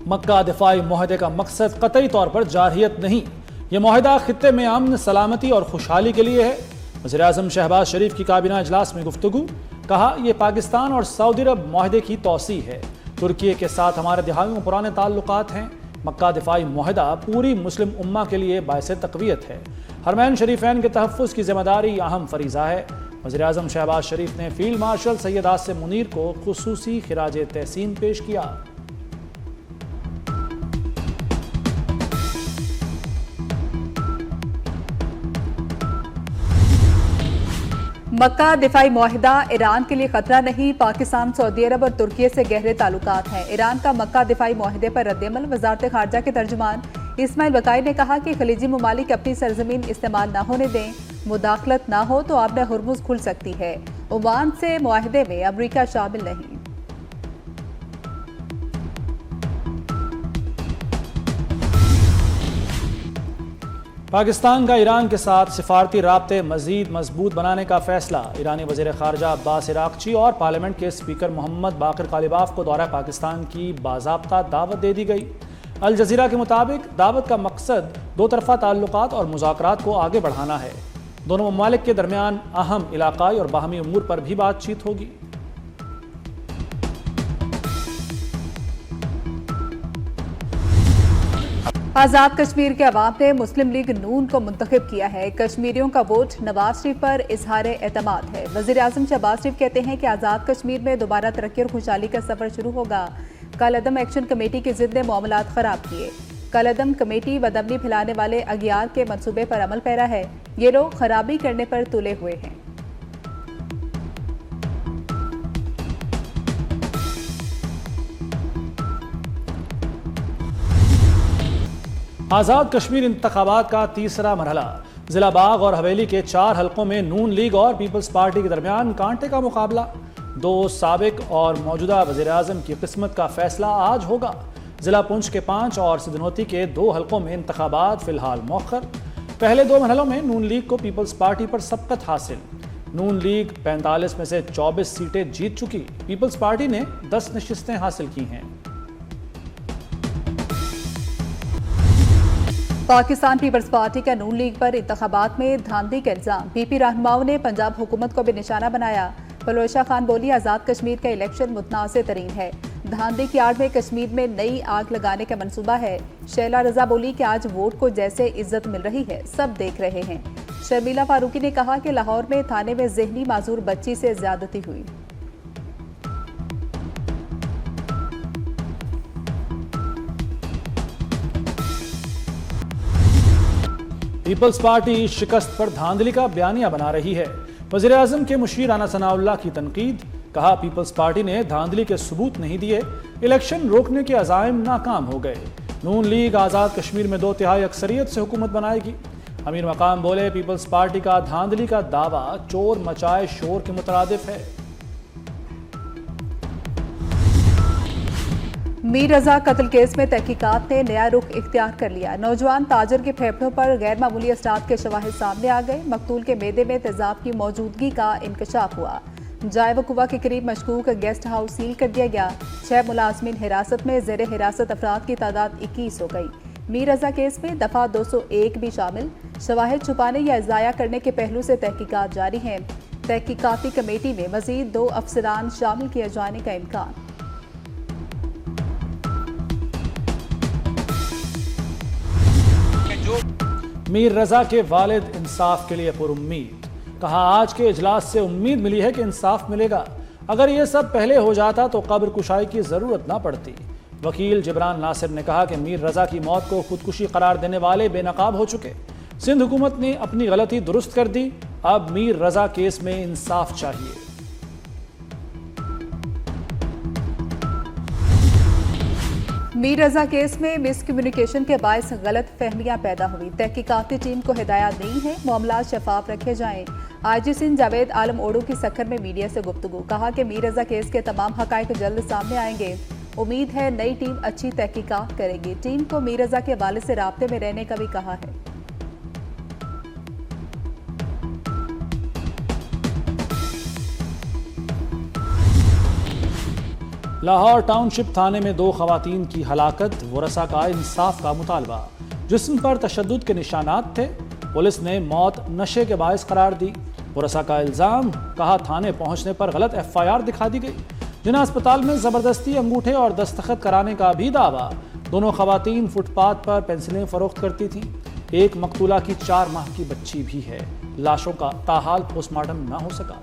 मक्का दिफाई मुआहदे का मकसद कतई तौर पर जारहियत नहीं, यह मुआहदा खित्ते में अमन, सलामती और खुशहाली के लिए है। वज़ीर-ए-आज़म शहबाज शरीफ की काबीना इजलास में गुफ्तगू, कहा यह पाकिस्तान और सऊदी अरब मुआहदे की तौसीह है। तुर्की के साथ हमारे दिहाइयों पुराने ताल्लुकात हैं। मक्का दिफाई मुआहदा पूरी मुस्लिम उम्मा के लिए बायसे तक़वियत है। हरमैन शरीफैन के तहफ़्फ़ुज़ की जिम्मेदारी अहम फरीज़ा है। वज़ीर-ए-आज़म शहबाज शरीफ ने फील्ड मार्शल सैयद आसिम मुनीर को खुसूसी खिराज तहसीन पेश किया। मक्का दिफाई मुआहिदा ईरान के लिए खतरा नहीं, पाकिस्तान, सऊदी अरब और तुर्की से गहरे ताल्लुकात हैं। ईरान का मक्का दिफाई मुआहिदे पर रद्दअमल। वजारत खारजा के तर्जुमान इस्माइल बकाई ने कहा कि खलीजी ममालिक अपनी सरजमीन इस्तेमाल न होने दें, मुदाखलत न हो तो आबने हुर्मुज़ खुल सकती है। ओमान से मुआहिदे में अमरीका शामिल नहीं। पाकिस्तान का ईरान के साथ सिफारती राब्ते मजीद मजबूत बनाने का फैसला। ईरानी वज़ीर ख़ारजा अब्बास इराक़ची और पार्लियामेंट के स्पीकर मोहम्मद बाक़िर कालिबाफ को दौरा पाकिस्तान की बाज़ाब्ता दावत दे दी गई। अल जज़ीरा के मुताबिक दावत का मकसद दो तरफ़ा ताल्लुकात और मुज़ाकरात को आगे बढ़ाना है। दोनों ममालिक के दरमियान अहम इलाक़ाई और बाहमी उमूर पर भी बातचीत होगी। आज़ाद कश्मीर के अवाम ने मुस्लिम लीग नून को मुंतखब किया है। कश्मीरियों का वोट नवाज शरीफ पर इजहार एतमाद है। वज़ीर-ए-आज़म शहबाज शरीफ कहते हैं कि आज़ाद कश्मीर में दोबारा तरक्की और खुशहाली का सफर शुरू होगा। कालअदम एक्शन कमेटी की जिद ने मामलात खराब किए। कालअदम कमेटी बदअमनी फैलाने वाले अगियार के मंसूबे पर अमल पैरा है। ये लोग खराबी करने पर तुले हुए हैं। आज़ाद कश्मीर इंतखाबात का तीसरा मरहला। जिला बाग और हवेली के 4 हलकों में नून लीग और पीपल्स पार्टी के दरमियान कांटे का मुकाबला। 2 साबिक और मौजूदा वज़ीर-ए-आज़म की किस्मत का फैसला आज होगा। जिला पुंछ के 5 और सिद्धनोती के 2 हलकों में इंतखाबात फिलहाल मौखर। पहले 2 मरहलों में नून लीग को पीपल्स पार्टी पर सबकत हासिल। नून लीग 45 में से 24 सीटें जीत चुकी। पीपल्स पार्टी ने 10 नशिस्तें हासिल की हैं। पाकिस्तान पीपल्स पार्टी का नून लीग पर इंतखाबात में धांधली का इल्जाम। पीपी रहनुमाओं ने पंजाब हुकूमत को भी निशाना बनाया। फलोशा खान बोली, आज़ाद कश्मीर का इलेक्शन मुतनाज़ तरीन है। धांधली की आड़ में कश्मीर में नई आग लगाने का मंसूबा है। शैला रजा बोली कि आज वोट को जैसे इज्जत मिल रही है सब देख रहे हैं। शर्मिला फारूकी ने कहा कि लाहौर में थाने में ज़हनी माजूर बच्ची से ज्यादती हुई। पीपल्स पार्टी शिकस्त पर धांधली का बयानिया बना रही है। वज़ीर-ए-आज़म के मुशीर राना सनाउल्लाह की तनकीद। कहा पीपल्स पार्टी ने धांधली के सबूत नहीं दिए, इलेक्शन रोकने के अज़ाइम नाकाम हो गए। नून लीग आज़ाद कश्मीर में 2/3 अक्सरियत से हुकूमत बनाएगी। अमीर मकाम बोले, पीपल्स पार्टी का धांधली का दावा चोर मचाए शोर के मुतरादिफ है। मीर रजा कत्ल केस में तहकीकात ने नया रुख इख्तियार कर लिया। नौजवान ताजर के फेफड़ों पर गैर मामूली असरात के शवाहिद सामने आ गए। मकतूल के मेदे में तेजाब की मौजूदगी का इंकशाफ हुआ। जाए वकुवा के करीब मशकूक गेस्ट हाउस सील कर दिया गया। 6 मुलाजमीन हिरासत में। ज़ेर हिरासत अफराद की तादाद 21 हो गई। मीर रजा केस में दफ़ा 201 भी शामिल। शवाहिद छुपाने या ज़ाया करने के पहलू से तहकीकात जारी हैं। तहकीकाती कमेटी में मजीद 2 अफसरान शामिल किए जाने का इम्कान। मीर रजा के वालिद इंसाफ के लिए पुरुम्मीद। कहा आज के इजलास से उम्मीद मिली है कि इंसाफ मिलेगा। अगर ये सब पहले हो जाता तो कब्र कुशाई की जरूरत ना पड़ती। वकील जिब्रान नासिर ने कहा कि मीर रजा की मौत को खुदकुशी करार देने वाले बेनकाब हो चुके। सिंध हुकूमत ने अपनी गलती दुरुस्त कर दी। अब मीर रजा केस में इंसाफ चाहिए। मीर रजा केस में मिसकम्युनिकेशन के बायस गलत फहमियां पैदा हुई। तहकीकाती टीम को हिदायत दी है मामला शफाफ रखे जाएं। आईजी सिंध जावेद आलम ओडू की सखर में मीडिया से गुफ्तगू। कहा कि मीर रजा केस के तमाम हकायक जल्द सामने आएंगे। उम्मीद है नई टीम अच्छी तहकीकात करेगी। टीम को मीर रजा के वालिद से राब्ते में रहने का भी कहा है। लाहौर टाउनशिप थाने में 2 खवातीन की हलाकत, वरसा का इंसाफ का मुतालबा। जिस्म पर तशद्दुद के निशानात थे, पुलिस ने मौत नशे के बायस करार दी। वरसा का इल्जाम, कहा थाने पहुंचने पर गलत FIR दिखा दी गई। जिना अस्पताल में जबरदस्ती अंगूठे और दस्तखत कराने का भी दावा। दोनों खवातीन फुटपाथ पर पेंसिलें फरोख्त करती थीं। एक मकतूला की 4 माह की बच्ची भी है। लाशों का ताहाल पोस्टमार्टम न हो सका।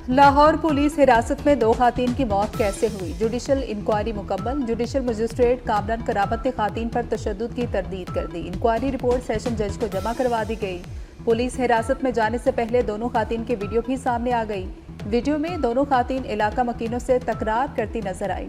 लाहौर पुलिस हिरासत में 2 खातीन की मौत कैसे हुई, जुडिशल इंक्वायरी मुकम्मल। जुडिशल मजिस्ट्रेट कामरान करामत ने खातीन पर तशद्दुद की तरदीद कर दी। इंक्वायरी रिपोर्ट सेशन जज को जमा करवा दी गई। पुलिस हिरासत में जाने से पहले दोनों खातीन की वीडियो भी सामने आ गई। वीडियो में दोनों खातीन इलाका मकीनों से तकरार करती नजर आई।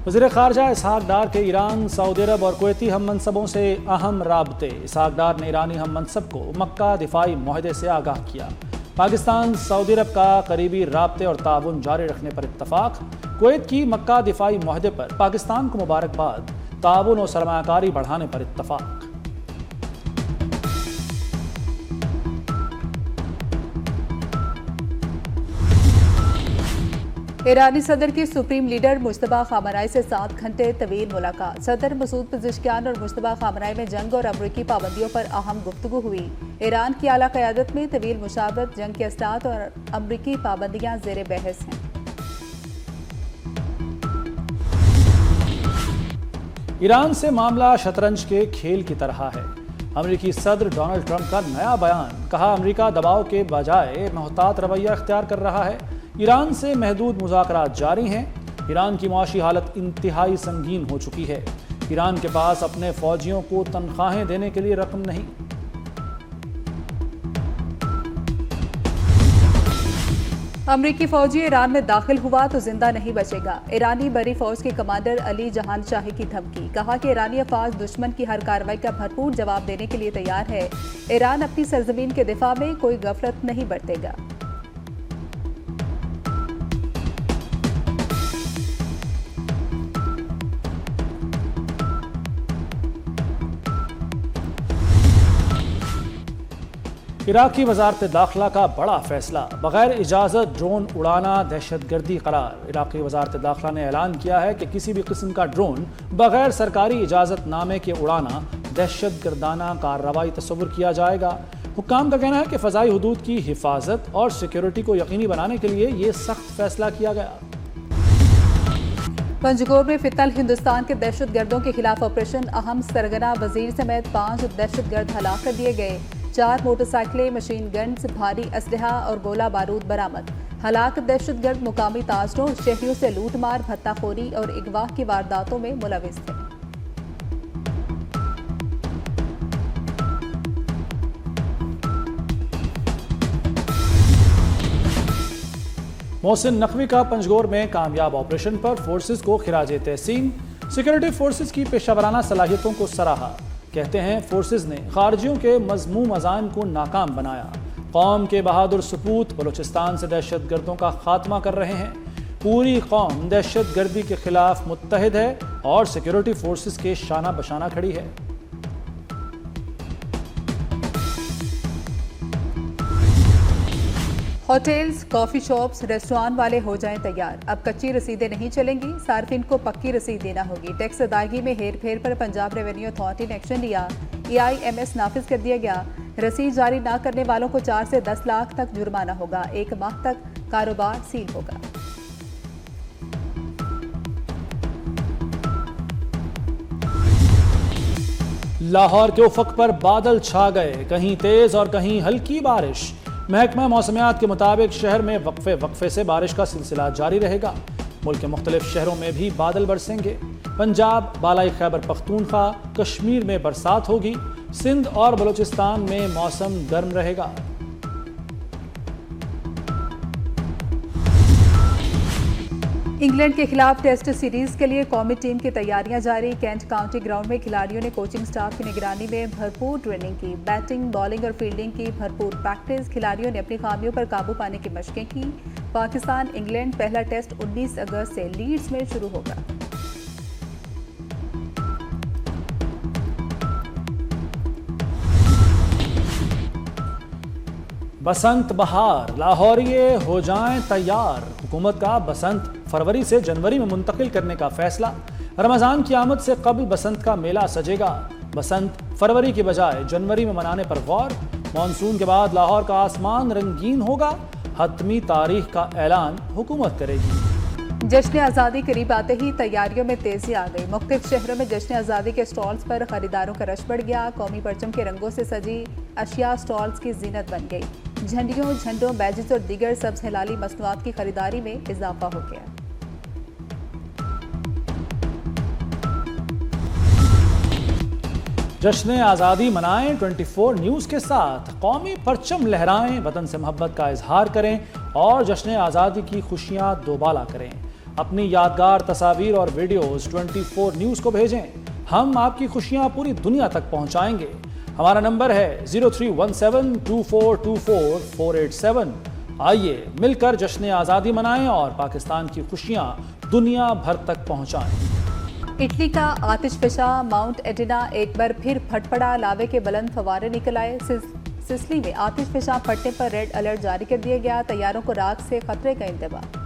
वज़ीर ख़ारजा इसहाक डार के ईरान, सऊदी अरब और कुवैती हम मनसबों से अहम राबते। इसहाक डार ने ईरानी हम मनसब को मक्का दिफाई मुआहदे से आगाह किया। पाकिस्तान सऊदी अरब का करीबी राबते और ताउन जारी रखने पर इत्तफाक। कुवैत की मक्का दिफाई मुआहदे पर पाकिस्तान को मुबारकबाद। ताउन और सरमायाकारी बढ़ाने पर इत्तफाक। ईरानी सदर की सुप्रीम लीडर मुश्तबा खामनाई से 7 घंटे तवील मुलाकात। सदर मसूद पज़ेश्कियान और मुश्तबा खामनाई में जंग और अमरीकी पाबंदियों पर अहम गुफ्तगू हुई। ईरान की आला क़यादत में तवील मुशावरत, जंग के असनाद और अमरीकी पाबंदियां ज़ेर बहस हैं। ईरान से मामला शतरंज के खेल की तरह है। अमरीकी सदर डोनाल्ड ट्रंप का नया बयान, कहा अमरीका दबाव के बजाय मोहतात रवैया इख्तियार कर रहा है। ईरान से महदूद मुज़ाकरात जारी हैं। ईरान की मुआशी हालत इंतहाई संगीन हो चुकी है। ईरान के पास अपने फौजियों को तनख्वाहें देने के लिए रकम नहीं। अमरीकी फौजी ईरान में दाखिल हुआ तो जिंदा नहीं बचेगा। ईरानी बरी फौज के कमांडर अली जहान शाही की धमकी, कहा कि ईरानी अफवाज दुश्मन की हर कार्रवाई का भरपूर जवाब देने के लिए तैयार है। ईरान अपनी सरजमीन के दिफा में कोई गफलत नहीं बरतेगा। इराकी वजारत दाखिला का बड़ा फैसला, बगैर इजाज़त ड्रोन उड़ाना दहशतगर्दी करार। इराकी वजारत दाखिला ने ऐलान किया है कि किसी भी किस्म का ड्रोन बगैर सरकारी इजाज़तनामे के उड़ाना दहशतगर्दाना कार्रवाई तस्वुर किया जाएगा। हुक्काम का कहना है कि फ़ज़ाई हदूद की हिफाजत और सिक्योरिटी को यकीनी बनाने के लिए ये सख्त फैसला किया गया। पंजगोर में फितल हिंदुस्तान के दहशतगर्दों के खिलाफ ऑपरेशन, अहम सरगना वजीर समेत 5 दहशतगर्द हलाक कर दिए गए। 4 मोटरसाइकिलें, मशीन गन्स, भारी असलहा और गोला बारूद बरामद। हलाक दहशतगर्द मुकामी ताजरों, शहरियों से लूटमार, भत्ताखोरी और अगवा की वारदातों में मुलविस थे। मोहसिन नकवी का पंजगोर में कामयाब ऑपरेशन पर फोर्सेस को खिराज तहसीन। सिक्योरिटी फोर्सेस की पेशावराना सलाहियतों को सराहा। कहते हैं फोर्सेस ने खारजियों के मज़मूम अज़ाइम को नाकाम बनाया। कौम के बहादुर सपूत बलूचिस्तान से दहशतगर्दों का खात्मा कर रहे हैं। पूरी कौम दहशतगर्दी के खिलाफ मुत्तहिद है और सिक्योरिटी फोर्सेस के शाना बशाना खड़ी है। होटल्स, कॉफी शॉप्स, रेस्टोरेंट वाले हो जाएं तैयार। अब कच्ची रसीदें नहीं चलेंगी, सार्फिन को पक्की रसीद देना होगी। टैक्स अदायगी में हेर फेर पर पंजाब रेवेन्यू अथॉरिटी ने एक्शन लिया। EIMS नाफिज कर दिया गया। रसीद जारी न करने वालों को 4 से 10 लाख तक जुर्माना होगा। 1 माह तक कारोबार सील होगा। लाहौर के उफक पर बादल छा गए, कहीं तेज और कहीं हल्की बारिश। महकमा मौसमियात के मुताबिक शहर में वक्फे वक्फे से बारिश का सिलसिला जारी रहेगा। मुल्क के मुख्तलिफ शहरों में भी बादल बरसेंगे। पंजाब, बालाई खैबर पख्तूनख्वा, कश्मीर में बरसात होगी। सिंध और बलूचिस्तान में मौसम गर्म रहेगा। इंग्लैंड के खिलाफ टेस्ट सीरीज के लिए कौमी टीम की तैयारियां जारी। कैंट काउंटी ग्राउंड में खिलाड़ियों ने कोचिंग स्टाफ की निगरानी में भरपूर ट्रेनिंग की। बैटिंग, बॉलिंग और फील्डिंग की भरपूर प्रैक्टिस। खिलाड़ियों ने अपनी खामियों पर काबू पाने की मशकें की। पाकिस्तान इंग्लैंड पहला टेस्ट 19 अगस्त से लीड्स में शुरू होगा। बसंत बहार, लाहौरिये हो जाएं तैयार। हुकूमत का बसंत फरवरी से जनवरी में मुंतकिल करने का फैसला। रमजान की आमद से कबल बसंत का मेला सजेगा। बसंत फरवरी की बजाय जनवरी में मनाने पर गौर। मानसून के बाद लाहौर का आसमान रंगीन होगा। हतमी तारीख का ऐलान हुकूमत करेगी। जश्न आज़ादी करीब आते ही तैयारियों में तेजी आ गई। मुख्तलिफ शहरों में जश्न आज़ादी के स्टॉल्स पर खरीदारों का रश बढ़ गया। कौमी परचम के रंगों से सजी अशिया स्टॉल्स की जीनत बन गई। झंडियों, झंडों, बैजेस और दीगर सब्ज हिलाली मसनूआत की खरीदारी में इजाफा हो गया। जश्न आज़ादी मनाएं 24 न्यूज़ के साथ। कौमी परचम लहराएं, वतन से मोहब्बत का इजहार करें और जश्न आज़ादी की खुशियां दोबाला करें। अपनी यादगार तस्वीर और वीडियोस 24 न्यूज़ को भेजें। हम आपकी खुशियां पूरी दुनिया तक पहुंचाएंगे। हमारा नंबर है 0317242447। आइए मिलकर जश्न आज़ादी मनाएं और पाकिस्तान की खुशियां दुनिया भर तक पहुंचाएं। इटली का आतिशफशा माउंट एटिना एक बार फिर फटपड़ा। लावे के बुलंद फवारे निकल आए। सिसली में आतिशफशा फटने पर रेड अलर्ट जारी कर दिया गया। तैयारों को राख से खतरे का इंतबाह।